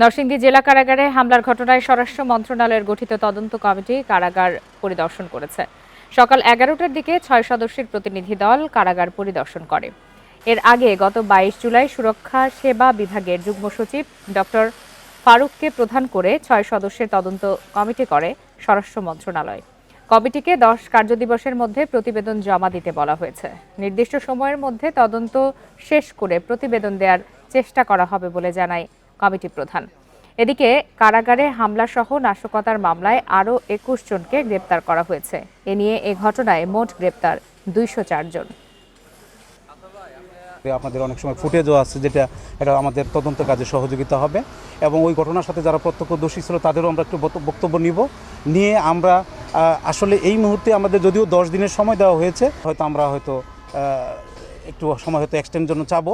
নরসিংদী জেলা কারাগারে হামলার ঘটনায় স্বরাষ্ট্র মন্ত্রণালয়ের গঠিত তদন্ত কমিটি কারাগার পরিদর্শন করেছে। সকাল 11টার দিকে 6 সদস্যের প্রতিনিধি দল কারাগার পরিদর্শন করে। এর আগে গত 22 জুলাই সুরক্ষা সেবা বিভাগের যুগ্ম সচিব ডক্টর ফারুককে প্রধান করে 6 সদস্যের তদন্ত কমিটি করে স্বরাষ্ট্র মন্ত্রণালয়। কমিটিকে 10 কার্যদিবসের মধ্যে প্রতিবেদন জমা দিতে বলা হয়েছে। নির্দিষ্ট সময়ের মধ্যে তদন্ত শেষ করে প্রতিবেদন দেওয়ার চেষ্টা করা হবে বলে জানায় কমিটি প্রধান। এদিকে কারাগারে হামলাসহ নাশকতার মামলায় আরও 21 জনকে গ্রেপ্তার করা হয়েছে। এ নিয়ে এ ঘটনায় মোট গ্রেপ্তার 204 জন। আপনাদের অনেক সময় ফুটেজও আছে, যেটা এটা আমাদের তদন্ত কাজে সহযোগিতা হবে এবং ওই ঘটনার সাথে যারা প্রত্যক্ষদর্শী ছিল তাদেরও আমরা একটু বক্তব্য নিয়ে আমরা আসলে এই মুহূর্তে আমাদের যদিও 10 দিনের সময় দেওয়া হয়েছে, হয়তো আমরা একটু সময় এক্সটেন্ড জন্য চাবো।